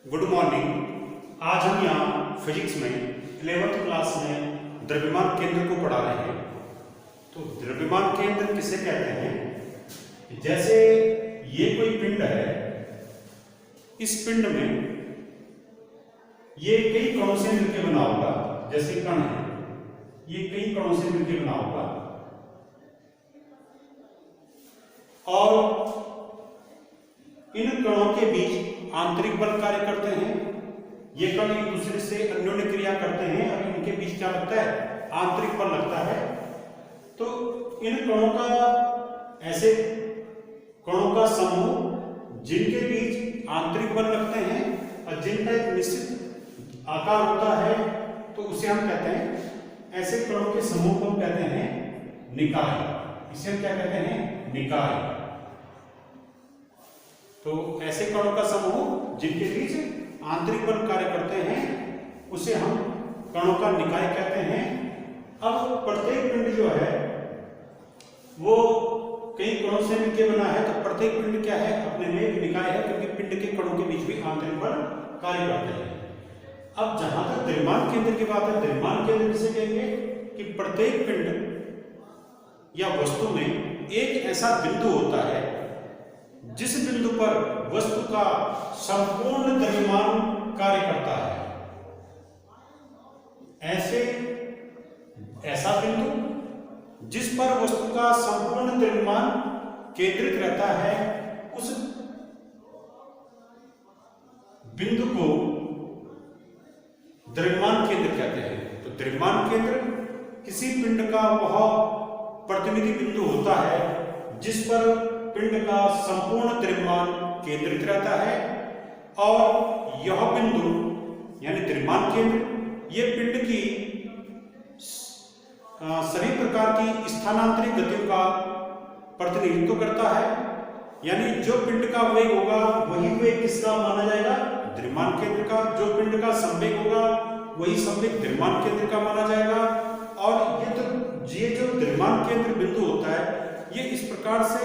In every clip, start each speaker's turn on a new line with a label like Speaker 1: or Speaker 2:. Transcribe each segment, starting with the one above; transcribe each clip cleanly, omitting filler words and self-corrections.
Speaker 1: Good morning. आज हम यहाँ फिजिक्स में 11th क्लास में द्रव्यमान केंद्र को पढ़ा रहे हैं। तो द्रव्यमान केंद्र किसे कहते हैं? जैसे ये कोई पिंड है, इस पिंड में ये कई कणों से मिलकर बना होगा। जैसे कण है, ये कई कणों से मिलकर बना होगा और इन कणों के बीच आंतरिक बल कार्य करते हैं। ये कण एक दूसरे से अन्योन्य क्रिया करते हैं और इनके बीच क्या लगता है? आंतरिक बल लगता है। तो इन कणों का, ऐसे कणों का समूह जिनके बीच आंतरिक बल लगते हैं और जिनका एक निश्चित आकार होता है, तो उसे हम कहते हैं, ऐसे कणों के समूह को हम कहते हैं निकाय। इसे हम क्या कहते हैं? निकाय। तो ऐसे कणों का समूह जिनके बीच आंतरिक बल कार्य करते हैं, उसे हम कणों का निकाय कहते हैं। अब प्रत्येक पिंड जो है वो कई कणों से मिलकर बना है, तो प्रत्येक पिंड क्या है? अपने में एक निकाय है, क्योंकि पिंड के कणों के बीच भी आंतरिक बल कार्य करते हैं। अब जहां तक द्रव्यमान केंद्र की बात है, द्रव्यमान केंद्र किसे कहेंगे? कि प्रत्येक पिंड या वस्तु में एक ऐसा बिंदु होता है जिस बिंदु पर वस्तु का संपूर्ण द्रव्यमान कार्य करता है। ऐसा बिंदु जिस पर वस्तु का संपूर्ण द्रव्यमान केंद्रित रहता है, उस बिंदु को द्रव्यमान केंद्र कहते हैं। तो द्रव्यमान केंद्र किसी पिंड का वह प्रतिनिधि बिंदु होता है जिस पर पिंड का संपूर्ण द्रव्यमान केंद्रित रहता है, और यह बिंदु यानी द्रव्यमान केंद्र ये पिंड की सभी प्रकार की स्थानांतरित गतियों का प्रतिनिधित्व करता है। यानी जो पिंड का वेग होगा वही वेग किसका माना जाएगा? द्रव्यमान केंद्र का। जो पिंड का संवेग होगा वही संवेग द्रव्यमान केंद्र का माना जाएगा। और ये जो द्रव्यमान केंद्र बिंदु होता है, ये इस प्रकार से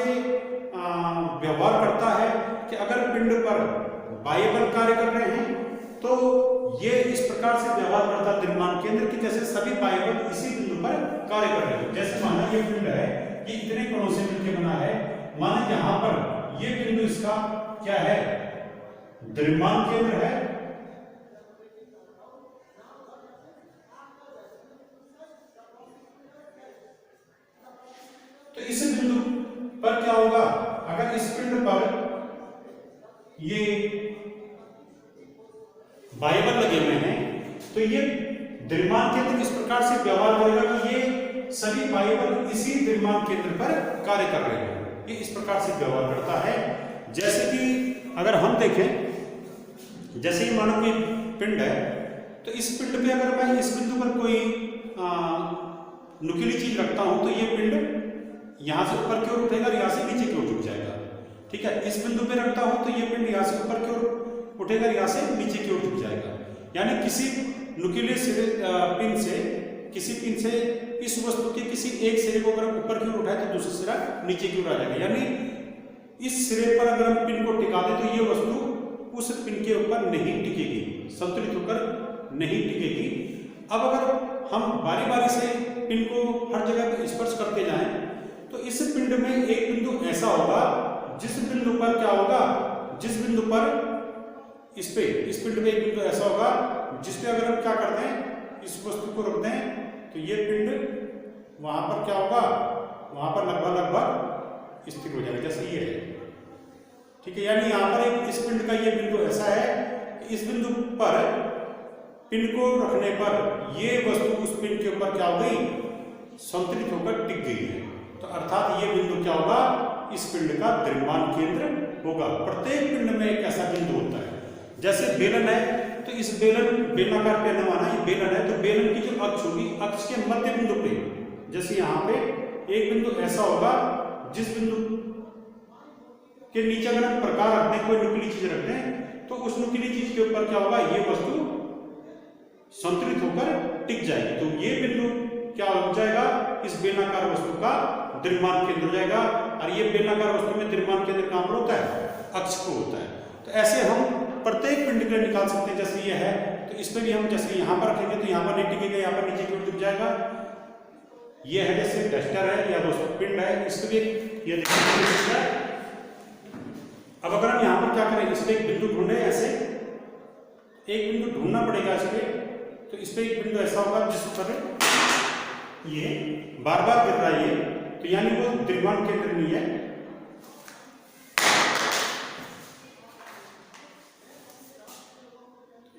Speaker 1: व्यवहार करता है कि अगर पिंड पर बाह्य बल कार्य कर रहे हैं, तो ये इस प्रकार से व्यवहार करता है द्रव्यमान केंद्र की, जैसे सभी बाह्य बल इसी बिंदु पर कार्य कर रहे हैं। जैसे माना ये पिंड है, ये इतने कणों से मिलकर बना है, माना यहां पर ये बिंदु इसका क्या है? द्रव्यमान केंद्र है। तो इस बिंदु पर क्या होगा? अगर इस पिंड पर ये बाह्य बल लगे हुए हैं, तो ये द्रव्यमान केंद्र इस प्रकार से व्यवहार करेगा कि ये सभी बाह्य बल इसी द्रव्यमान केंद्र पर कार्य कर रहे हैं। ये इस प्रकार से व्यवहार करता है। जैसे कि अगर हम देखें, जैसे ही मानो कोई पिंड है, तो इस पिंड पे अगर मैं इस बिंदु पर कोई नुकीली चीज रखता हूं, तो ये पिंड यहां से ऊपर की ओर उठेगा और यहां से नीचे की ओर झुक जाएगा। ठीक है। इस बिंदु पे रखता हूं तो ये पिंड यहां से ऊपर की ओर उठेगा और यहां से नीचे की ओर झुक जाएगा। यानी किसी नुकीले पिन से इस वस्तु के किसी एक सिरे को अगर ऊपर की ओर उठाए तो दूसरा सिरा नीचे की ओर आ जाएगा। यानी इस सिरे पर अगर हम पिन को टिका दें तो ये वस्तु उस पिन के ऊपर नहीं टिकेगी, संतुलित होकर नहीं टिकेगी। अब अगर हम बारी बारी से पिन को हर जगह पर स्पर्श करते जाएं, तो इस पिंड में एक बिंदु ऐसा होगा जिस बिंदु पर क्या होगा? जिस बिंदु पर इस पिंड में एक बिंदु ऐसा होगा जिसपे अगर हम क्या करते हैं, इस वस्तु को रख दें, तो ये पिंड वहां पर क्या होगा? वहां पर लगभग स्थिर हो जाएगा, जैसे ये है। ठीक है। यानी यहां पर इस पिंड का ये बिंदु ऐसा है, इस बिंदु पर पिंड को रखने पर ये वस्तु उस पिंड के ऊपर क्या हो गई? संतुलित होकर टिक गई है। तो अर्थात ये बिंदु क्या होगा? इस पिंड का द्रव्यमान केंद्र होगा। प्रत्येक पिंड में एक ऐसा बिंदु होता है। जैसे बेलन है, तो इस बेलनाकार पेन माना ये बेलन है, तो बेलन की जो अक्ष होगी, अक्ष के मध्य बिंदु पे, जैसे यहाँ पे एक बिंदु ऐसा होगा जिस बिंदु के नीचे अगर हम प्रकार रखते हैं, कोई नुकीली चीज रखते हैं, तो उस नुकीली चीज के ऊपर क्या होगा? ये वस्तु संतुलित होकर टिक जाएगी। तो ये बिंदु क्या हो जाएगा? इस बेलनाकार वस्तु का द्रव्यमान केंद्र हो जाएगा। और ये बेलनाकार वस्तु में द्रव्यमान केंद्र कहां पर होता है? अक्ष को होता है। तो ऐसे हम प्रत्येक पिंड के लिए निकाल सकते हैं। जैसे ये है तो इस पे भी हम जैसे यहाँ पर रखेंगे तो यहाँ पर नहीं टिकेगा, यहाँ पर नीचे की ओर झुक जाएगा। ये है जैसे डस्टर है या दोस्तों पिंड है, इसको भी ये देखिए। अब अगर हम यहाँ पर क्या करें, इस पे एक बिंदु ढूंढे, ऐसे एक बिंदु ढूंढना पड़ेगा इस पे। तो इस पे एक बिंदु ऐसा होगा जिस पर ये बार बार गिर रहा है ये, तो यानी वो द्रव्यमान केंद्र नहीं है।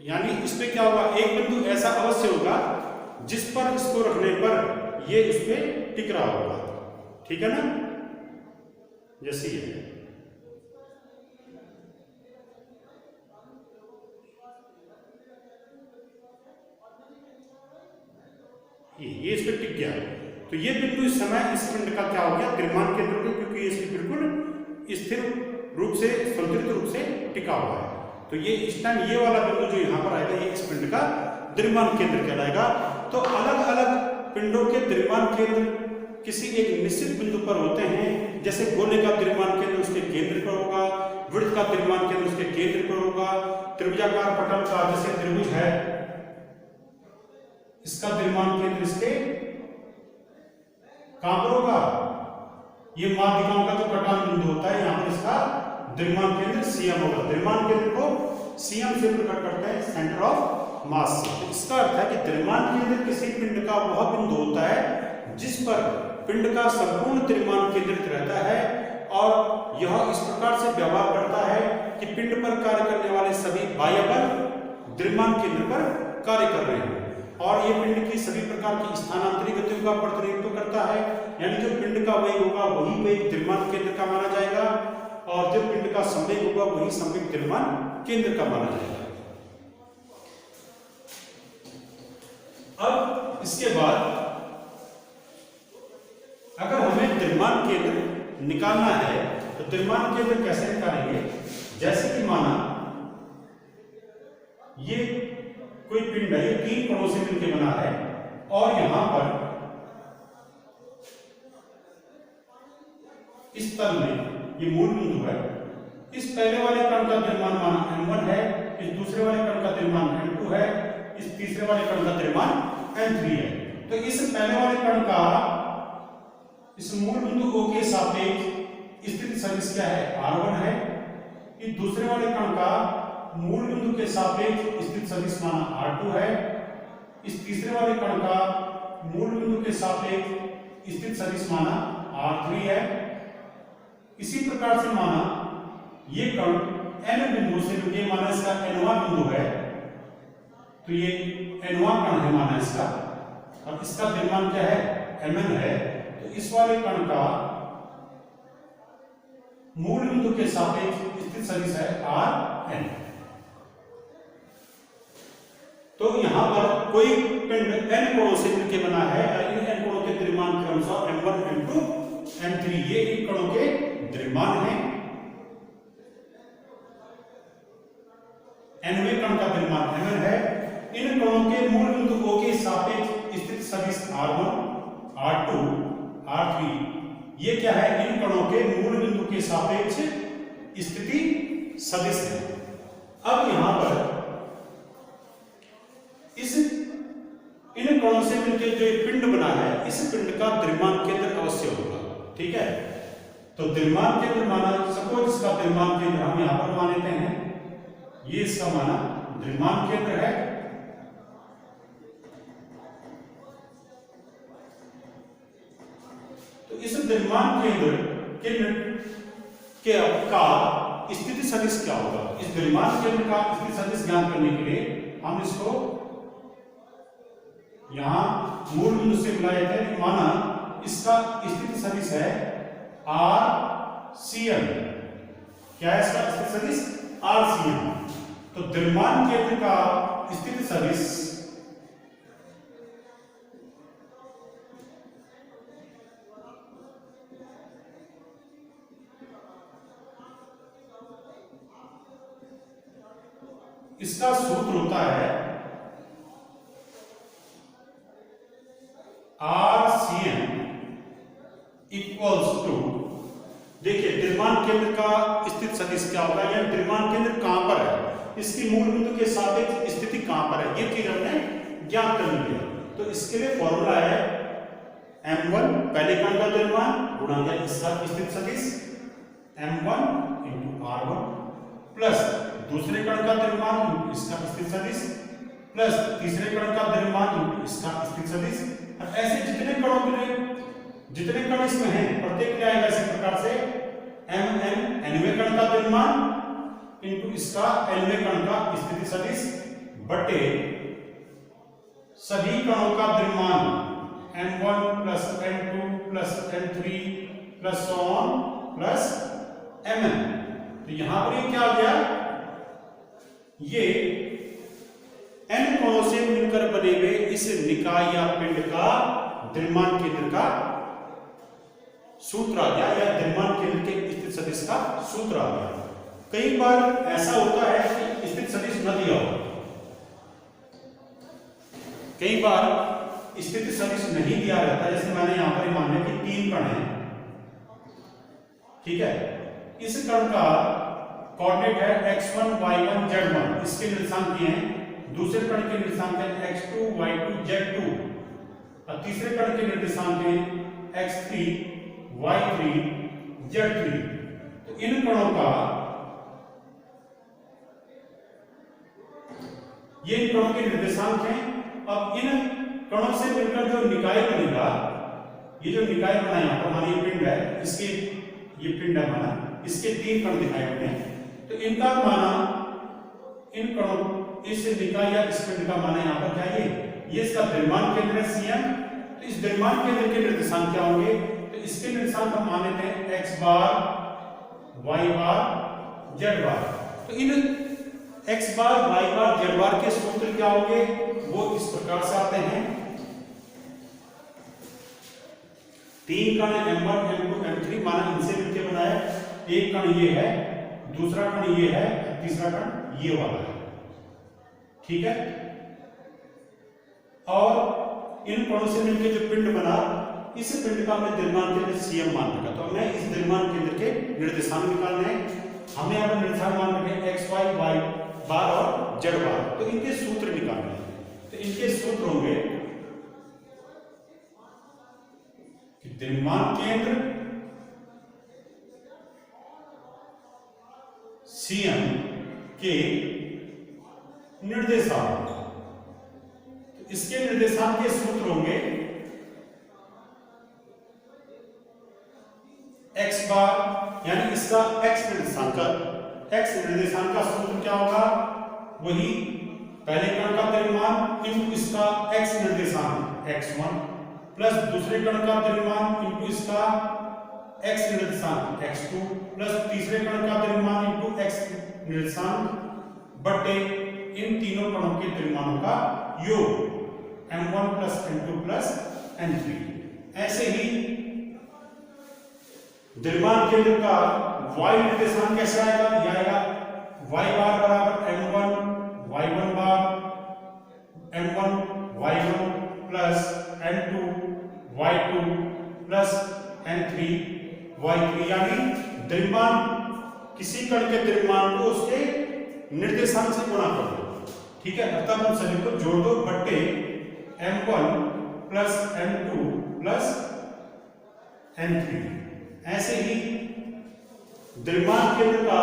Speaker 1: यानी इस पे क्या होगा, एक बिंदु ऐसा अवश्य होगा जिस पर इसको रखने पर ये उस पे टिक रहा होगा। ठीक है ना, जैसे ये इस पे टिक गया। तो ये बिंदु इस समय इस पिंड का क्या हो गया, द्रव्यमान केंद्र हो गया, क्योंकि ये बिल्कुल स्थिर रूप से संतुलित रूप से टिका हुआ है। तो ये इस टाइम ये वाला बिंदु जो यहाँ पर आएगा ये इस पिंड का द्रव्यमान केंद्र कहलाएगा। तो अलग अलग पिंडों के द्रव्यमान केंद्र किसी एक निश्चित बिंदु पर होते हैं। जैसे गोले का द्रव्यमान केंद्र उसके केंद्र पर होगा, वृत्त का द्रव्यमान केंद्र उसके केंद्र पर होगा, त्रिभुजाकार पटल का जैसे त्रिभुज है इसका द्रव्यमान केंद्र इसके कहां पर होगा, ये माध्यिकाओं का जो कटान बिंदु होता है यहाँ पर इसका द्रव्यमान केंद्र सीएम होगा। द्रव्यमान केंद्र को सीएम से प्रकट करते हैं, सेंटर ऑफ मास से। तो इसका अर्थ है कि द्रव्यमान केंद्र किसी पिंड का वह बिंदु होता है जिस पर पिंड का संपूर्ण द्रव्यमान केंद्रित रहता है और यह इस प्रकार से व्यवहार करता है कि पिंड पर कार्य करने वाले सभी बाह्य बल द्रव्यमान केंद्र पर कार्य कर रहे हैं और ये पिंड की सभी प्रकार की स्थानांतरित गतियों का प्रतिनिधित्व करता है। यानी जो पिंड का वेग होगा वही वेग द्रव्यमान केंद्र का माना जाएगा और जो पिंड का संवेग होगा वही संवेग द्रव्यमान केंद्र का माना जाएगा। अब इसके बाद अगर हमें द्रव्यमान केंद्र निकालना है तो द्रव्यमान केंद्र कैसे निकालेंगे, जैसे कि माना ये कोई पिंड है, ये 3 कणों से मिलकर बना है और यहां पर इस तल में ये मूल बिंदु है। इस पहले वाले कण का द्रव्यमान माना m1 है, इस दूसरे वाले कण का द्रव्यमान m2 है, इस तीसरे वाले कण का द्रव्यमान m3 है। तो इस पहले वाले कण का इस मूल बिंदु O के सापेक्ष स्थिति सदिश क्या है, r1 है। इस दूसरे वाले कण का मूल बिंदु के सापेक्ष स्थिति सदिश माना r2 है। इस तीसरे वाले कण का मूल बिंदु के सापेक्ष स्थिति सदिश माना r3 है। इसी प्रकार से माना ये कण n बिंदु से ये माना इसका nवां बिंदु है, तो ये nवां कण है माना इसका, अब इसका द्रव्यमान क्या है, mn है। तो इस वाले कण का मूल बिंदु के सापेक्ष स्थिति सदिश है rn। तो यहां पर कोई पिंड n कोणों से मिलकर बना है और इन n कोणों के द्रव्यमान के अनुसार m1 m2 m3 ये इन कणों के द्रव्यमान है। nवें कण का द्रव्यमान mn है। इन कणों के मूल बिंदु O के सापेक्ष स्थिति सदिश r1 r2 r3 ये क्या है, इन कणों के मूल बिंदु के सापेक्ष स्थिति सदिश है। अब यहां पर इस इन कणों से मिलकर जो पिंड बना है इस पिंड का द्रव्यमान केंद्र अवश्य होगा। ठीक है, तो द्रव्यमान केंद्र माना, सपोज इसका द्रव्यमान केंद्र हम यहां पर मान लेते हैं, ये इसका माना द्रव्यमान केंद्र है। तो इस द्रव्यमान केंद्र के का स्थिति सदिश क्या होगा, इस द्रव्यमान केंद्र का स्थिति सदिश ज्ञात करने के लिए हम इसको यहां मूल बिंदु से बुलाए थे। माना इसका स्थिति सदिश है RCN, क्या है इसका स्थिति सदिश RCN। तो द्रव्यमान केंद्र का स्थिति सदिश इसका सूत्र होता है RCN इक्वल्स टू, देखिए द्रव्यमान केंद्र का स्थिति सदिश क्या होगा, या द्रव्यमान केंद्र कहां पर है, इसकी मूल बिंदु के सापेक्ष स्थिति कहां पर है, ये चीज हमने ज्ञात करनी है। तो इसके लिए फॉर्मूला है m1 पहले कण का द्रव्यमान गुणा इसका स्थिति सदिश m1 × r1 प्लस दूसरे कण का द्रव्यमान इसका स्थिति सदिश प्लस तीसरे कण का द्रव्यमान इसका स्थिति सदिश। ऐसे जितने कणों के लिए जितने कण इसमें हैं प्रत्येक के लिए आएगा इसी प्रकार से mn nवें कण का द्रव्यमान इनटू इसका nवें कण का स्थिति सदिश बटे सभी कणों का द्रव्यमान m1 plus m2 plus m3 plus so on plus mn। तो यहां पर ये क्या आ गया, ये n कणों से मिलकर बने हुए इस निकाय या पिंड का द्रव्यमान केंद्र का सूत्र आ गया, या द्रव्यमान केंद्र के स्थिति सदिश का सूत्र आ गया। कई बार ऐसा होता है कि स्थिति सदिश न दिया हो, कई बार स्थिति सदिश नहीं दिया रहता। जैसे मैंने यहां पर मान लिया कि 3 कण है, ठीक है, इस कण का कोऑर्डिनेट है x1 y1 z1, इसके निर्देशांक दिए हैं। दूसरे कण के निर्देशांक है x2 y2 z2 और तीसरे कण के निर्देशांक है x3 y3 z3। तो इन कणों का ये इन कणों के निर्देशांक हैं। अब इन कणों से मिलकर जो निकाय बनेगा, ये जो निकाय बना यहां पर मानिए पिंड है, इसके ये पिंड है माना, इसके 3 कण दिखाए हमने। तो इनका माना इन कणों इस निकाय या इस पिंड का माना यहां पर क्या है, ये इसका द्रव्यमान केंद्र है Cm। तो इस द्रव्यमान केंद्र के निर्देशांक क्या होंगे, तो इसके निर्देशांक हम मान लेते हैं x बार y बार z बार। तो इन x बार y बार z बार के सूत्र क्या होंगे, वो इस प्रकार से आते हैं। 3 कण m1 m2 m3 माना इनसे मिलकर बनाया, एक कण ये है, दूसरा कण ये है, तीसरा कण ये वाला है, ठीक है। और इन कणों से मिलकर जो पिंड बना, इस पिंड का हमने द्रव्यमान केंद्र Cm मान रखा। तो हमें इस द्रव्यमान केंद्र के निर्देशांक निकालने हैं। हमने यहाँ पर निर्देशांक मान रखे x y y बार और z बार। तो इनके सूत्र निकालने हैं। तो इनके सूत्र होंगे कि द्रव्यमान केंद्र Cm के निर्देशांक, तो इसके निर्देशांक के सूत्र होंगे x बार, यानी इसका x निर्देशांक का सूत्र क्या होगा, वही पहले कण का द्रव्यमान इनटू इसका x निर्देशांक x1 प्लस दूसरे कण का द्रव्यमान इनटू इसका x निर्देशांक x2 प्लस तीसरे कण का द्रव्यमान इनटू x निर्देशांक बटे इन तीनों कणों के द्रव्यमानों का योग m1 plus m2 plus m3। ऐसे ही द्रव्यमान केंद्र का y निर्देशांक कैसे आएगा, यह आएगा y बार बराबर m1 y1 बार m1 y1 plus m2 y2 plus m3 y3। यानी द्रव्यमान किसी कण के द्रव्यमान को उसके निर्देशांक से गुणा कर दो, ठीक है, अर्थात हम सभी को जोड़ दो बट्टे m1 plus m2 plus m3। ऐसे ही द्रव्यमान केंद्र का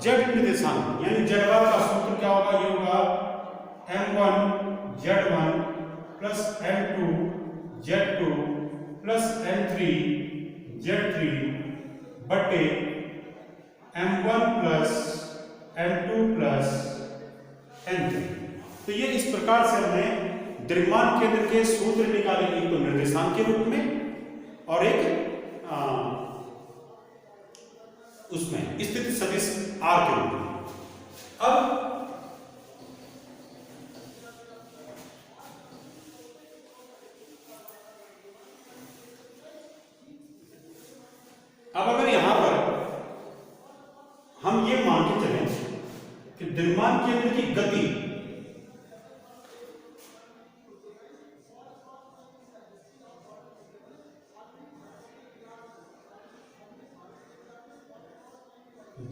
Speaker 1: z निर्देशांक यानी z बार का सूत्र क्या होगा, ये होगा m1 z1 plus m2 z2 plus m3 z3 बटे m1 plus m2 plus m3। तो ये इस प्रकार से हमने द्रव्यमान केंद्र के सूत्र निकाले, एक तो निर्देशांक के रूप में और एक उसमें स्थिति सदिश r के रूप में। अब अगर यहां पर हम ये मान के चलें कि द्रव्यमान केंद्र की गति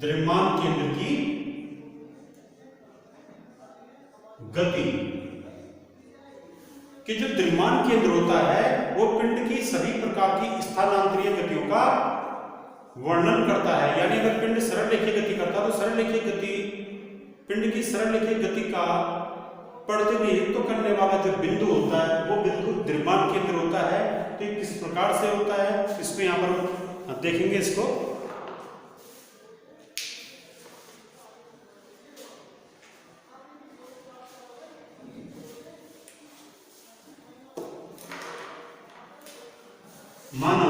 Speaker 1: द्रव्यमान केंद्र की गति कि जो द्रव्यमान केंद्र होता है वो पिंड की सभी प्रकार की स्थानांतरीय गतियों का वर्णन करता है। यानी अगर पिंड सरल रेखीय गति करता है तो सरल रेखीय गति, पिंड की सरल रेखीय गति का प्रतिनिधित्व करने वाला जो बिंदु होता है वो बिंदु द्रव्यमान केंद्र होता है। तो किस प्रकार से होता है इसको यहाँ पर देखेंगे। इसको माना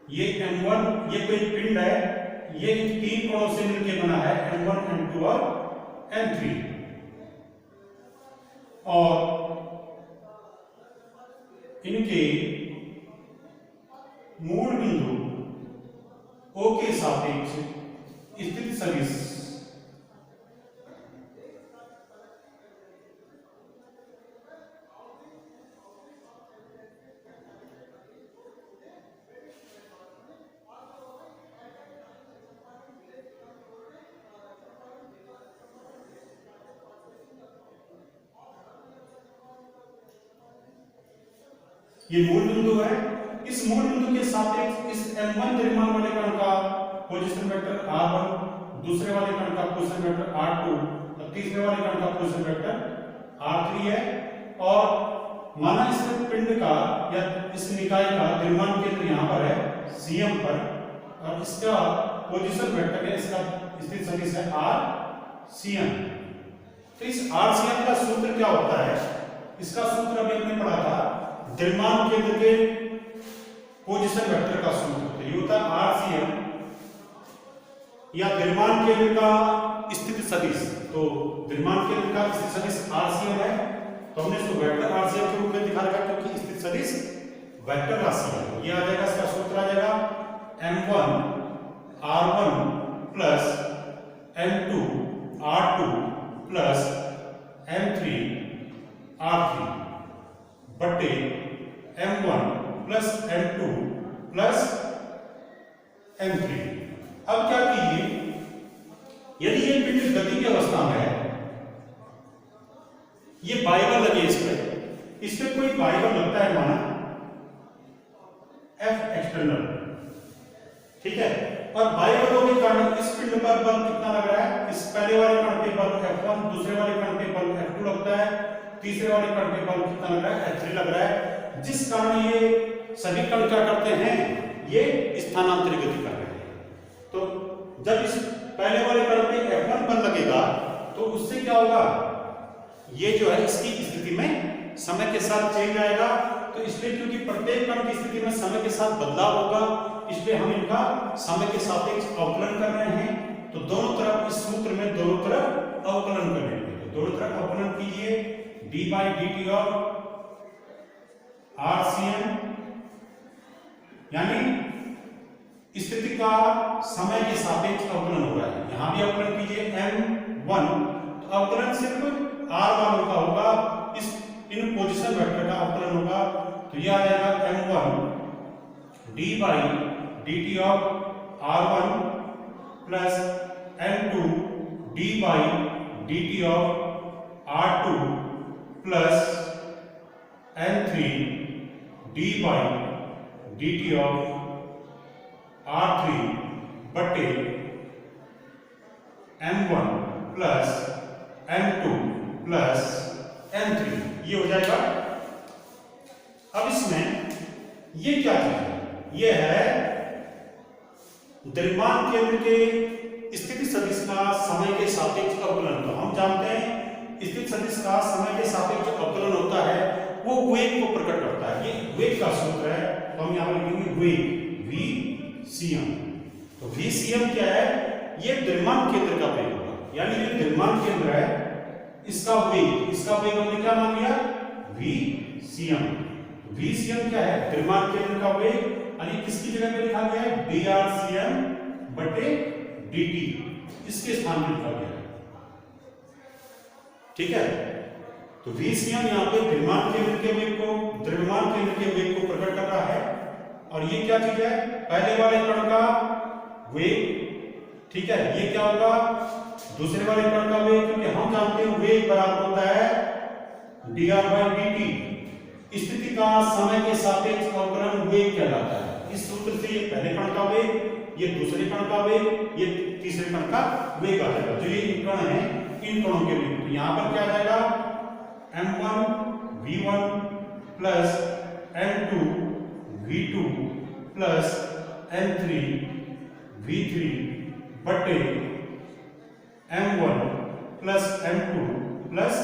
Speaker 1: ये M1 ये कोई पिंड है, ये इन तीन कणों से मिलकर बना है M1, M2 और M3, और इनके मूल बिंदु O के सापेक्ष स्थित सदिश ये मूल बिंदु है। इस मूल बिंदु के सापेक्ष इस M1 द्रव्यमान वाले कण का पोजीशन वेक्टर R1, दूसरे वाले कण का पोजीशन वेक्टर R2 और तीसरे वाले कण का पोजीशन वेक्टर R3 है। और माना इस पिंड का या इस निकाय का द्रव्यमान केंद्र यहाँ पर है CM पर, और इसका पोजीशन वेक्टर है, इसका स्थित सदिश है RCM। तो इस RCM का सूत्र क्या होता है? इसका सूत्र अभी हमने पढ़ा था द्रव्यमान केंद्र के पोजीशन वेक्टर का सूत्र। तो ये होता है RCM या द्रव्यमान केंद्र का स्थिति सदिश। तो द्रव्यमान केंद्र का स्थिति सदिश RCM है, तो हमने इसको वेक्टर RCM के रूप में दिखा रखा है क्योंकस्थिति सदिश वेक्टर राशि है। ये आ जाएगा, इसका सूत्र आ जाएगा M1 R1 plus M2 R2 plus M3 R3 बटे M1 plus M2 plus M3। अब क्या कीजिए, यदि ये पिंड गति की अवस्था में है, ये बाइबल लगे इस पे कोई बाइबल लगता है माना F एक्सटर्नल, ठीक है, और बाइबलों के कारण इस पिंड पर बल कितना लग रहा है? इस पहले वाले कण पे बल F1, दूसरे वाले कण पे बल F2 लगता है, तीसरे वाले कण पे बल कितना लग रहा है? F3 लग रहा है, जिस कारण ये सभी कण क्या करते हैं? ये स्थानांतरित गति कर रहे हैं। तो जब इस पहले वाले कण पे F1 बल लगेगा तो उससे क्या होगा? ये जो है इसकी स्थिति में समय के साथ चेंज आएगा। तो इसलिए क्योंकि प्रत्येक कण की स्थिति में समय के साथ बदलाव होगा, इसलिए हम इनका समय के सापेक्ष अवकलन कर रहे हैं। तो दोनों तरफ इस सूत्र में दोनों तरफ अवकलन कर लेंगे। तो दोनों तरफ अवकलन कीजिए, d by dt of RCM, यानी स्थिति का समय के सापेक्ष अवकलन हो रहा है। यहां भी अवकलन कीजिए M1, तो अवकलन सिर्फ R वालों का होगा, इस इन पोजीशन वेक्टर का अवकलन होगा। तो यह आ जाएगा M1 d by dt of R1 plus M2 d by dt of R2 plus M3 d by dt of R3 बटे M1 plus M2 plus M3, ये हो जाएगा। अब इसमें ये क्या है? ये है द्रव्यमान केंद्र के स्थिति सदिश का समय के सापेक्ष अवकलन। तो हम जानते हैं स्थिति सदिश का समय के सापेक्ष अवकलन होता है वो वेग को प्रकट करता है। ये वेग का सूत्र है, तो हम यहां पर लिखेंगे वेग VCM। तो VCM क्या है? ये द्रव्यमान केंद्र का वेग होगा, यानी ये द्रव्यमान केंद्र है, इसका वेग हमने क्या मान लिया? VCM। VCM क्या है? द्रव्यमान केंद्र का वेग, यानी किसकी जगह पे लिखा गया है? DRCM बटे DT, इसके स्थान पर लिखा गया है, ठीक है। तो VCM यहाँ पे द्रव्यमान केंद्र के वेग को प्रकट कर रहा है। और ये क्या चीज है? पहले वाले कण का वेग, ठीक है, ये क्या होगा? दूसरे वाले कण का वेग, क्योंकि हम जानते हैं वेग बराबर होता है dr/dt। स्थिति का समय के सापेक्ष अवकलन वेग कहलाता है। इस सूत्र से ये पहले कण का वेग, ये दूसरे कण का वेग, ये तीसरे कण का वेग आ जाएगा। जो ये कण है इन कणों के वेग, तो यहां पर क्या आ जाएगा m1 v1 plus m2 v2 plus m3 v3 बटे m1 plus m2 plus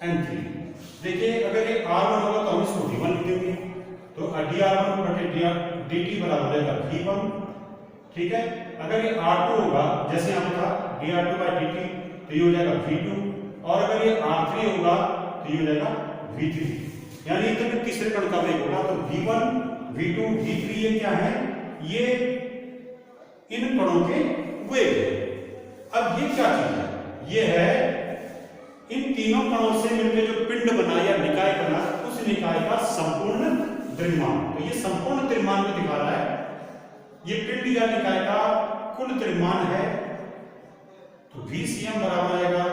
Speaker 1: m3। देखिए अगर ये r1 होगा तो हम इसको v1 लिख देंगे, तो dr1 बटे dt बराबर रहेगा v1, ठीक है। अगर ये r2 होगा जैसे यहाँ था dr2/dt, तो ये हो जाएगा v2, और अगर ये r3 होगा तो ये हो जाएगा v3। यानी इधर तीसरे कण का वेग होगा, तो v1 v2 v3 ये क्या है, ये इन कणों के वेग है। अब ये क्या चीज है, ये है इन तीनों कणों से मिलकर जो पिंड बना या निकाय बना, उस निकाय का संपूर्ण द्रव्यमान। तो ये संपूर्ण द्रव्यमान को दिखा रहा है, ये पिंड या निकाय का कुल द्रव्यमान है। तो VCM बराबर आएगा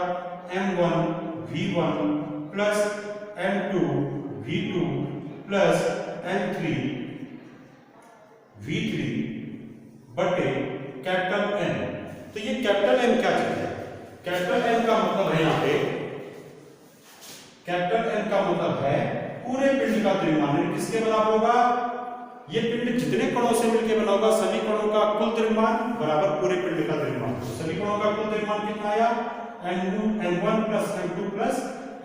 Speaker 1: m1 v1 plus m2 v2 plus m3 v3 बटे कैपिटल N। तो ये कैपिटल M क्या चीज है, कैपिटल M का मतलब है यहाँ पे, कैपिटल M का मतलब है पूरे पिंड का द्रव्यमान। किसके बराबर होगा, ये पिंड जितने कणों से मिलकर बना होगा सभी कणों का कुल द्रव्यमान बराबर पूरे पिंड का द्रव्यमान। तो सभी कणों का कुल द्रव्यमान कितना आया, m1 plus m2 plus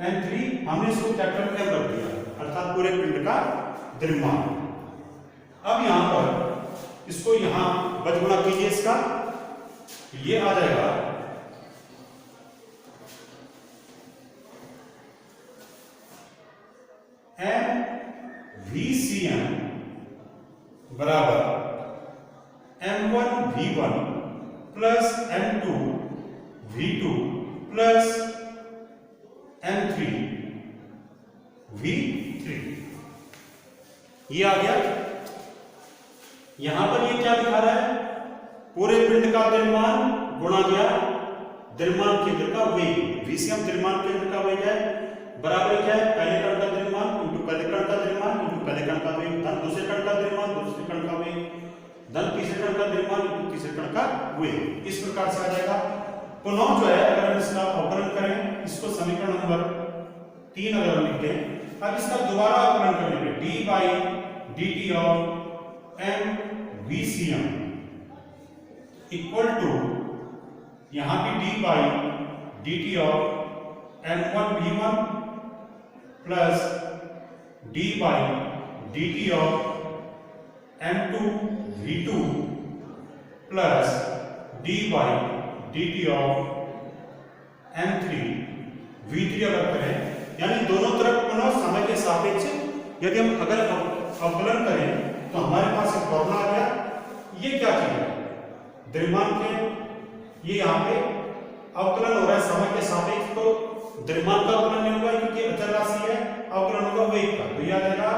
Speaker 1: m3, हमने इसको कैपिटल M रख दिया, अर्थात पूरे पिंड का द्रव्यमान। अब यहां पर इसको यहां बजगुणा कीजिए इसका, ये आ जाएगा VCM बराबर m1 v1 plus m2 v2 plus m3 v3। ये आ गया। यहां पर ये क्या दिखा रहा है, पूरे पिंड का द्रव्यमान गुणा गया द्रव्यमान केंद्र का वेग। VCM द्रव्यमान केंद्र का वेग है, बराबर क्या है, पहले कण का द्रव्यमान इंटू पहले कण का द्रव्यमान इंटू पहले कण का वेग, धन दूसरे कण का द्रव्यमान दूसरे कण का वेग, धन तीसरे कण का द्रव्यमान इंटू तीसरे कण का वेग। इस प्रकार से आ जाएगा। पुनः जो है अगर हम इसका अवकलन करें, इसको समीकरण नंबर 3 अगर हम लिखते हैं, अब इसका दोबारा अवकलन करेंगे d/dt of m VCM equal to यहां भी d/dt of m1 v1 plus d/dt of m2 v2 plus d/dt of m3 v3 अगर करें, यानी दोनों तरफ पुनः समय के सापेक्ष यदि हम अगर अवकलन करें तो हमारे पास एक फॉर्मूला आ गया। ये क्या चीज है, द्रव्यमान के, ये यहाँ पे अवकलन हो रहा है समय के सापेक्ष, तो द्रव्यमान का अवकलन नहीं होगा क्योंकि अचल राशि है, अवकलन होगा वेग का। तो यह आ जाएगा,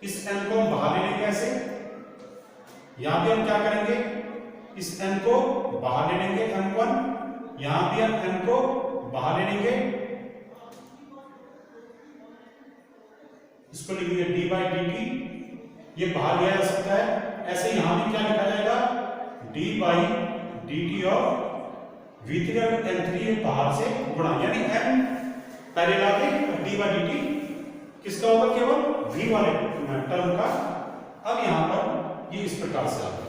Speaker 1: इस m को हम बाहर ले लेंगे ऐसे, यहां भी हम क्या करेंगे, इस m को बाहर ले लेंगे m1, यहां भी हम m को बाहर ले लेंगे, इसको लिखेंगे d/dt, ये बाहर लिया जा सकता है। ऐसे यहां भी क्या लिखा जाएगा, d/dt ऑफ v3 और m3 बाहर से गुणा, यानी m पहले लाके d/dt किसका होगा, केवल v वाले टर्म का। अब यहां पर ये इस प्रकार से आ गया।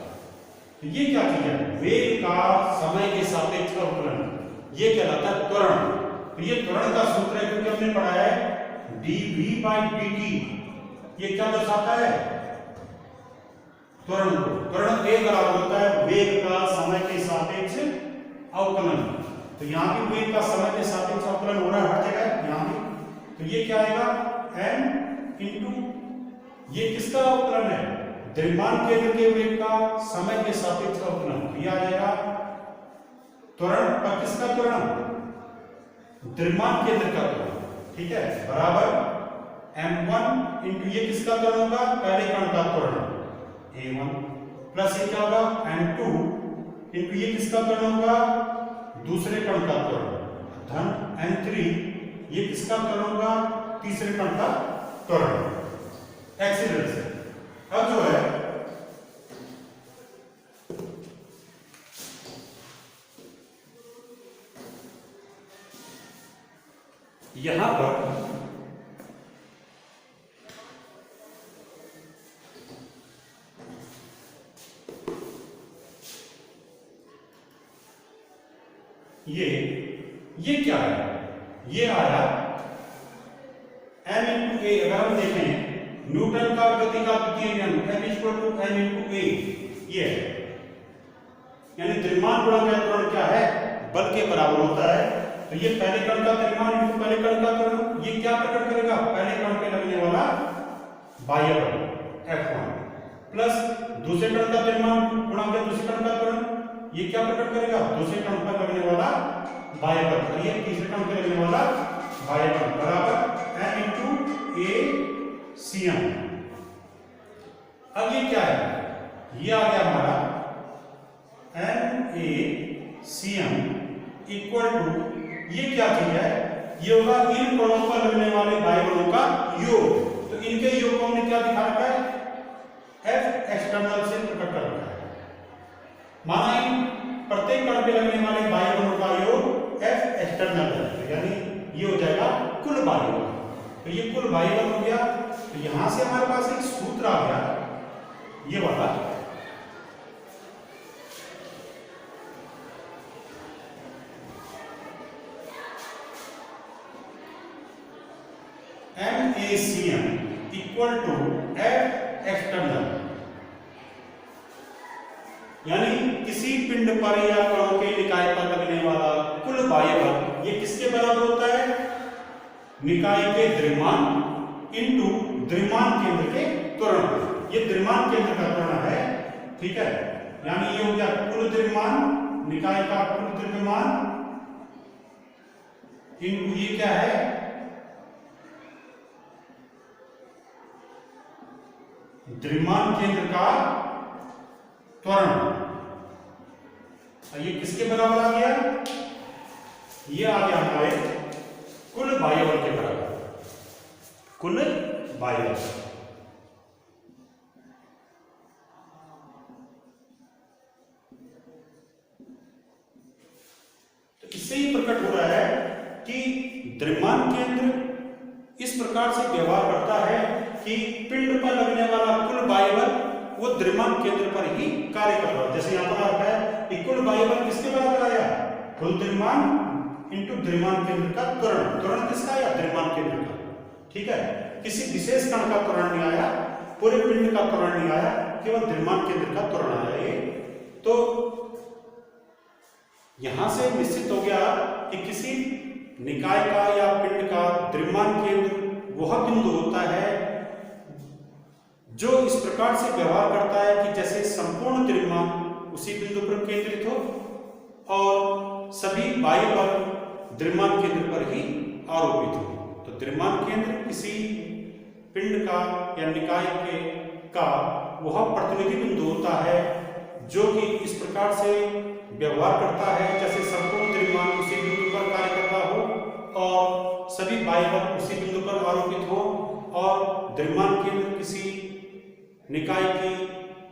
Speaker 1: तो ये क्या चीज है, वेग का समय के सापेक्ष अवकलन, ये कहलाता है त्वरण। तो ये त्वरण का सूत्र है, क्योंकि हमने पढ़ा है dv/dt, ये क्या दर्शाता है, त्वरण को। त्वरण a बराबर होता है वेग का समय के सापेक्ष अवकलन। तो यहां भी वेग का समय के सापेक्ष अवकलन हो रहा है हर जगह, यहां भी। तो ये क्या आएगा, m इंटू ये किसका अवकलन है, द्रव्यमान केंद्र के वेग का समय के सापेक्ष अवकलन। ये आ जाएगा त्वरण, और किसका त्वरण, द्रव्यमान केंद्र का त्वरण, ठीक है, बराबर m1 इंटू ये किसका त्वरण होगा, पहले कण का त्वरण a1 प्लस ये क्या होगा m2 इंटू ये किसका त्वरण होगा, दूसरे कण का त्वरण, धन n3 ये किसका त्वरण होगा, तीसरे कण का त्वरण, एक्सीलरेशन। अब जो है यहां पर ये क्या है, ये आया m इंटू ए। अगर हम देखें न्यूटन का गति का द्वितीय नियम m equal to m into a, ये है, यानी द्रव्यमान गुणा का त्वरण क्या है, बल के बराबर होता है। तो ये पहले कण का द्रव्यमान इंटू पहले कण का त्वरण, ये क्या प्रकट करेगा, पहले कण पे लगने वाला बाह्य बल F1 प्लस दूसरे कण का द्रव्यमान गुणा के दूसरे कण का त्वरण, ये क्या प्रकट करेगा, दूसरे कण पर लगने वाला बाह्य बल, ये तीसरे कण पर लगने वाला बाह्य बल बराबर m इंटू ए cm। अब ये क्या है, ये आ गया हमारा m a cm equal to, ये क्या चीज है, ये होगा इन कणों पर लगने वाले बाह्य बलों का योग। तो इनके योग को हमने क्या दिखा रखा है, F एक्सटर्नल से प्रकट कर रखा है। माना इन प्रत्येक कण पे लगने वाले बाह्य बलों का योग F एक्सटर्नल है, यानी ये हो जाएगा कुल बाह्य बल। तो ये कुल बाह्य बल हो गया। तो यहां से हमारे पास एक सूत्र आ गया, ये वाला, MACM equal to F external, यानी किसी पिंड पर या कणों के निकाय पर लगने वाला कुल बाह्य बल, ये किसके बराबर होता है, निकाय के द्रव्यमान इंटू द्रव्यमान केंद्र के त्वरण। ये द्रव्यमान केंद्र का त्वरण है, ठीक है, यानी ये हो गया कुल द्रव्यमान, निकाय का कुल द्रव्यमान इंटू ये क्या है, द्रव्यमान केंद्र का त्वरण। ये किसके बराबर आ गया, ये आ गया हमारे कुल बाह्य बल के बराबर, कुल बाह्य बल। तो इससे ही प्रकट हो रहा है कि द्रव्यमान केंद्र इस प्रकार से व्यवहार करता है कि पिंड पर लगने वाला कुल बाह्य बल वो द्रव्यमान केंद्र पर ही कार्य कर रहा है। जैसे यहां पर आता है कि कुल बाह्य बल किसके बराबर आया, कुल द्रव्यमान इंटू द्रव्यमान केंद्र का त्वरण। त्वरण किसका आया, द्रव्यमान केंद्र का, ठीक है, किसी विशेष कण का त्वरण नहीं आया, पूरे पिंड का त्वरण नहीं आया, केवल द्रव्यमान केंद्र का त्वरण आया। ये तो यहां से निश्चित हो गया कि किसी निकाय का या पिंड का द्रव्यमान केंद्र वह बिंदु होता है जो इस प्रकार से व्यवहार करता है कि जैसे संपूर्ण द्रव्यमान उसी बिंदु पर केंद्रित हो और सभी बाह्य बल द्रव्यमान केंद्र पर ही आरोपित हो। तो द्रव्यमान केंद्र किसी पिंड का या निकाय के का वह प्रतिनिधि बिंदु होता है जो कि इस प्रकार से व्यवहार करता है जैसे संपूर्ण द्रव्यमान उसी बिंदु पर कार्य कर रहा हो और सभी बाह्य बल उसी बिंदु पर आरोपित हो और द्रव्यमान केंद्र किसी निकाय की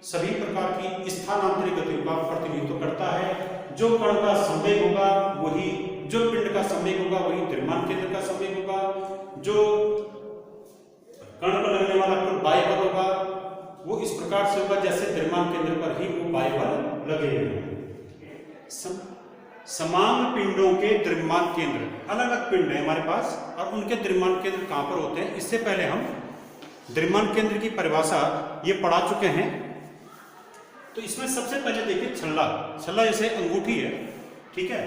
Speaker 1: सभी प्रकार की स्थानांतरित गतियों का प्रतिनिधित्व करता है। जो कण का संवेग होगा वही, जो पिंड का संवेग होगा वही द्रव्यमान केंद्र का संवेग होगा, जो कण पर लगने वाला कुल बाह्य बल होगा वो इस प्रकार से होगा जैसे द्रव्यमान केंद्र पर ही वो बाह्य बल लगे हुए। समान पिंडों के द्रव्यमान केंद्र, अलग अलग पिंड है हमारे पास और उनके द्रव्यमान केंद्र कहां पर होते हैं, इससे पहले हम द्रव्यमान केंद्र की परिभाषा ये पढ़ा चुके हैं। तो इसमें सबसे पहले देखिए छल्ला, छल्ला जैसे अंगूठी है, ठीक है,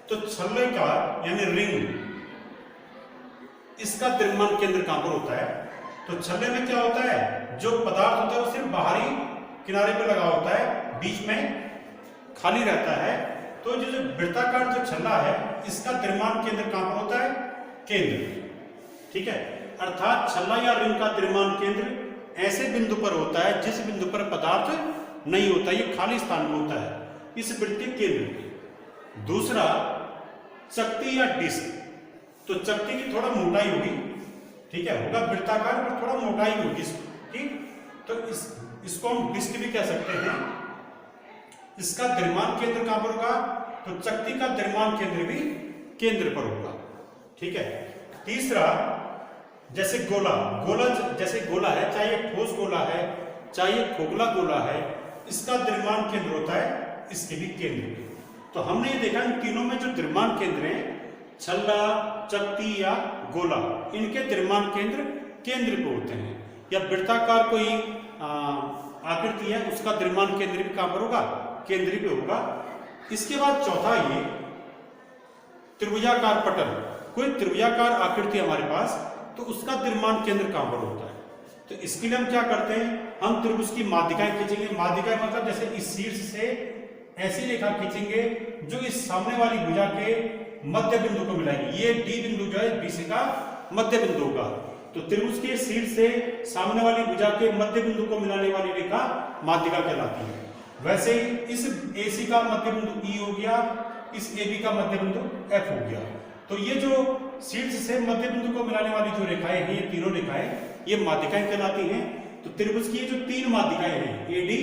Speaker 1: तो छल्ले का यानी रिंग, इसका द्रव्यमान केंद्र कहां पर होता है, तो छल्ले में क्या होता है, जो पदार्थ होता है वो सिर्फ बाहरी किनारे पर लगा होता है, बीच में खाली रहता है। तो जो वृत्ताकार जो छल्ला है इसका द्रव्यमान केंद्र कहां पर होता है, केंद्र, ठीक है, अर्थात छल्ला या रिंग का द्रव्यमान केंद्र ऐसे बिंदु पर होता है जिस बिंदु पर पदार्थ नहीं होता, ये खाली स्थान में होता है। इस वृत्त के केंद्र पे। दूसरा चकती या डिस्क, तो चकती की थोड़ा मोटाई होगी, ठीक है, होगा वृत्ताकार पर थोड़ा मोटाई होगी, ठीक। तो इसको हम डिस्क भी कह सकते हैं। इसका द्रव्यमान केंद्र कहां पर होगा, तो चकती का द्रव्यमान केंद्र भी केंद्र पर होगा, ठीक है। तीसरा जैसे गोला जैसे गोला है, चाहे ठोस गोला है चाहे खोखला गोला है, इसका द्रव्यमान केंद्र होता है इसके भी केंद्र। तो हमने ये देखा इन तीनों में जो द्रव्यमान केंद्र हैं, छल्ला, चकती या गोला, इनके द्रव्यमान केंद्र केंद्र पे होते हैं। या वृत्ताकार कोई आकृति है, उसका द्रव्यमान केंद्र भी कहां पर होगा, केंद्र पे होगा। इसके बाद चौथा ये त्रिभुजाकार पटल, कोई त्रिभुजाकार आकृति हमारे पास, तो उसका द्रव्यमान केंद्र कहां पर होता है। तो इसके लिए हम क्या करते हैं, हम त्रिभुज की माध्यिकाएं खींचेंगे। माध्यिकाएं मतलब जैसे इस शीर्ष से ऐसी रेखा खींचेंगे जो इस सामने वाली भुजा के मध्य बिंदु को मिलाएगी। ये डी बिंदु जो है बीसी का मध्य बिंदु होगा। तो त्रिभुज के शीर्ष से सामने वाली भुजा के मध्य बिंदु को मिलाने वाली रेखा माध्यिका कहलाती है। वैसे ही इस एसी का मध्य बिंदु ई हो गया, इस ए बी का मध्य बिंदु एफ हो गया। तो ये जो शीर्ष से मध्य बिंदु को मिलाने वाली जो रेखाएं हैं, ये तीनों रेखाएं, ये माध्यिकाएं कहलाती हैं। तो त्रिभुज की जो तीन माध्यिकाएं हैं, ए डी,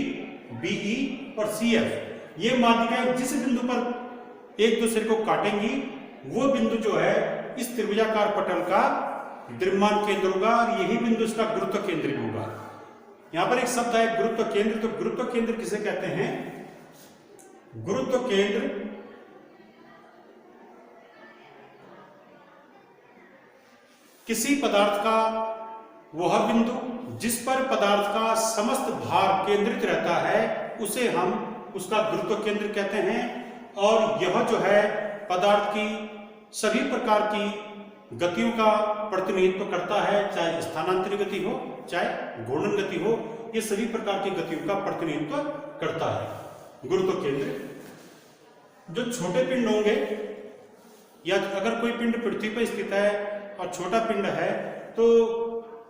Speaker 1: बी ई और सी एफ, ये माध्यिकाएं जिस बिंदु पर एक दूसरे को काटेंगी, वो बिंदु जो है इस त्रिभुजाकार पटल का द्रव्यमान केंद्र होगा, और यही बिंदु इसका गुरुत्व केंद्र भी होगा। यहां पर एक शब्द है गुरुत्व केंद्र। तो गुरुत्व केंद्र किसे कहते हैं, गुरुत्व केंद्र किसी पदार्थ का वह बिंदु जिस पर पदार्थ का समस्त भार केंद्रित रहता है, उसे हम उसका गुरुत्व केंद्र कहते हैं। और यह जो है पदार्थ की सभी प्रकार की गतियों का प्रतिनिधित्व करता है, चाहे स्थानांतरी गति हो चाहे घूर्णन गति हो, ये सभी प्रकार की गतियों का प्रतिनिधित्व करता है गुरुत्व केंद्र। जो छोटे पिंड होंगे, या अगर कोई पिंड पृथ्वी पर स्थित है और छोटा पिंड है तो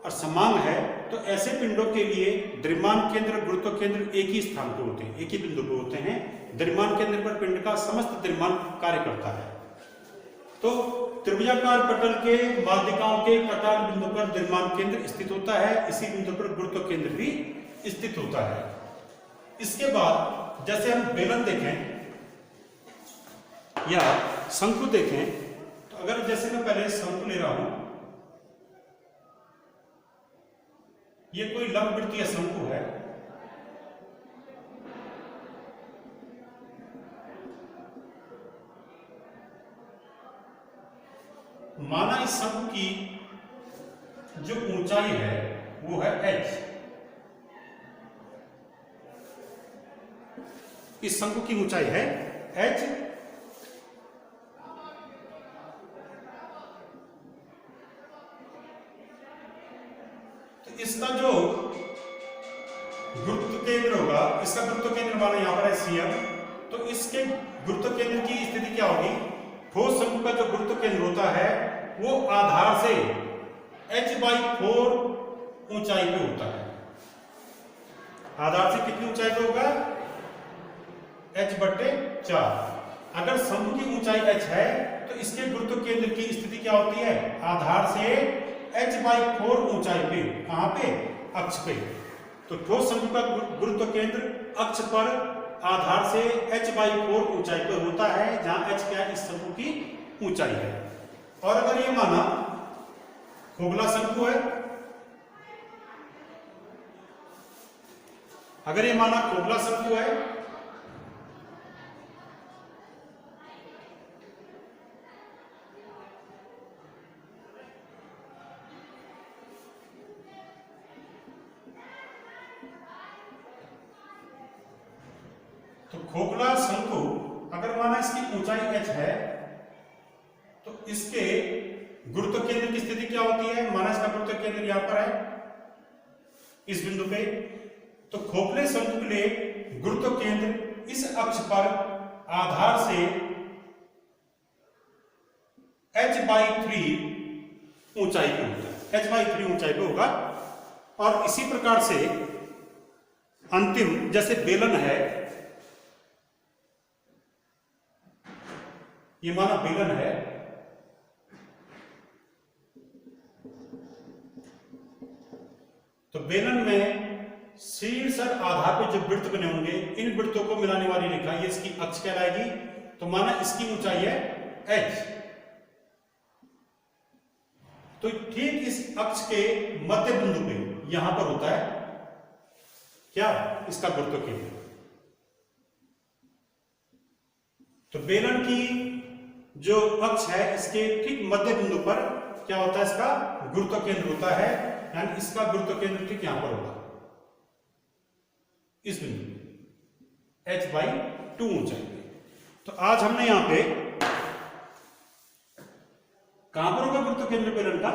Speaker 1: और समान है, तो ऐसे पिंडों के लिए द्रव्यमान केंद्र, गुरुत्व केंद्र एक ही स्थान पर होते हैं, एक ही बिंदु पर होते हैं। द्रव्यमान केंद्र पर पिंड का समस्त द्रव्यमान कार्य करता है। तो त्रिभुजाकार पटल के माध्यिकाओं के कटार बिंदु पर द्रव्यमान केंद्र स्थित होता है, इसी बिंदु पर गुरुत्व केंद्र भी स्थित होता है। इसके बाद जैसे हम बेलन देखें या शंकु देखें, तो अगर जैसे मैं पहले शंकु ले रहा हूं, ये कोई लंबवृत्तीय शंकु है, माना इस शंकु की जो ऊंचाई है वो है h। इस शंकु की ऊंचाई है h, तो इसका जो गुरुत्व केंद्र होगा, इसका गुरुत्व केंद्र माना यहां पर है CM, तो इसके गुरुत्व केंद्र की स्थिति क्या होगी, ठोस शंकु का जो गुरुत्व केंद्र होता है वो आधार से h/4 ऊंचाई पे होता है। आधार से कितनी ऊंचाई पे होगा, h/4। अगर शंकु की ऊंचाई h है तो इसके गुरुत्व केंद्र की स्थिति क्या होती है, आधार से h/4 ऊंचाई पे, कहां पे, अक्ष पे। तो ठोस शंकु का गुरुत्व केंद्र अक्ष पर आधार से h/4 ऊंचाई पर होता है, जहां h क्या है, इस शंकु की ऊंचाई है। और अगर ये माना खोखला शंकु है, अगर ये माना खोखला शंकु है, तो खोखला शंकु अगर माना इसकी ऊंचाई h है, तो इसके गुरुत्व केंद्र की स्थिति क्या होती है, माना इसका गुरुत्व केंद्र यहां पर है इस बिंदु पे, तो खोखले शंकु के लिए गुरुत्व केंद्र इस अक्ष पर आधार से h/3 ऊंचाई पे होता है, h/3 ऊंचाई पे होगा। और इसी प्रकार से अंतिम जैसे बेलन है, ये माना बेलन है, तो बेलन में शीर्ष और आधार पे जो वृत्त बने होंगे, इन वृत्तों को मिलाने वाली रेखा ये इसकी अक्ष कहलाएगी। तो माना इसकी ऊंचाई है h, तो ठीक इस अक्ष के मध्य बिंदु पे यहां पर होता है क्या, इसका गुरुत्व केंद्र। तो बेलन की जो अक्ष है इसके ठीक मध्य बिंदु पर क्या होता है, इसका गुरुत्व केंद्र होता है, यानी इसका गुरुत्व केंद्र ठीक यहां पर होगा, इस बिंदु h/2 ऊंचाई पे। तो आज हमने यहां पे कहां पर होगा गुरुत्व केंद्र बेलन का,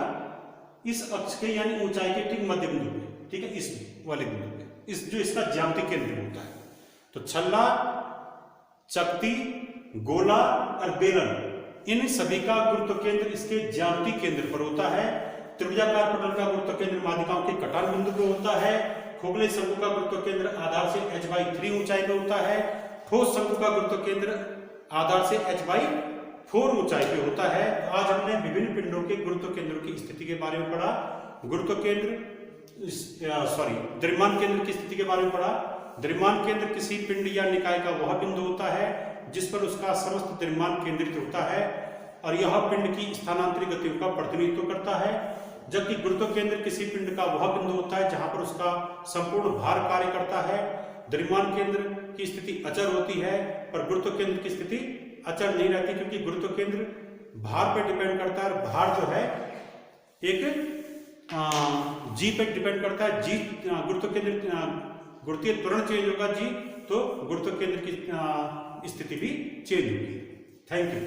Speaker 1: इस अक्ष के यानी ऊंचाई के ठीक मध्य बिंदु पे, ठीक है, इस वाले बिंदु पे, इस जो इसका ज्यामितीय केंद्र होता है। तो छल्ला, चकती, गोला और बेलन, इन सभी का गुरुत्व केंद्र इसके ज्यामितीय केंद्र पर होता है। त्रिभुजाकार पटल का गुरुत्व केंद्र माध्यिकाओं के कटान बिंदु पे होता है। खोखले शंकु का गुरुत्व केंद्र आधार से h/3 ऊंचाई पे होता है। ठोस शंकु का गुरुत्व केंद्र आधार से h/4 ऊंचाई पे होता है। आज हमने विभिन्न पिंडों के गुरुत्व केंद्रों की स्थिति के बारे में पढ़ा। गुरुत्व केंद्र द्रव्यमान केंद्र की स्थिति के बारे में पढ़ा। द्रव्यमान केंद्र किसी पिंड या निकाय का वह बिंदु होता है जिस पर उसका समस्त द्रव्यमान केंद्रित होता है और यह पिंड की स्थानांतरित गतियों का प्रतिनिधित्व करता है। जबकि गुरुत्व केंद्र किसी पिंड का वह बिंदु होता है जहां पर उसका संपूर्ण भार कार्य करता है। द्रव्यमान केंद्र की स्थिति अचर होती है पर गुरुत्व केंद्र की स्थिति अचर नहीं रहती, क्योंकि गुरुत्व केंद्र भार पर डिपेंड करता है और भार जो है एक जी पे डिपेंड करता है। जी गुरुत्व केंद्र गुरुत्वीय त्वरण चेंज होगा जी, तो गुरुत्व केंद्र की स्थिति भी चेंज होगी। Thank you.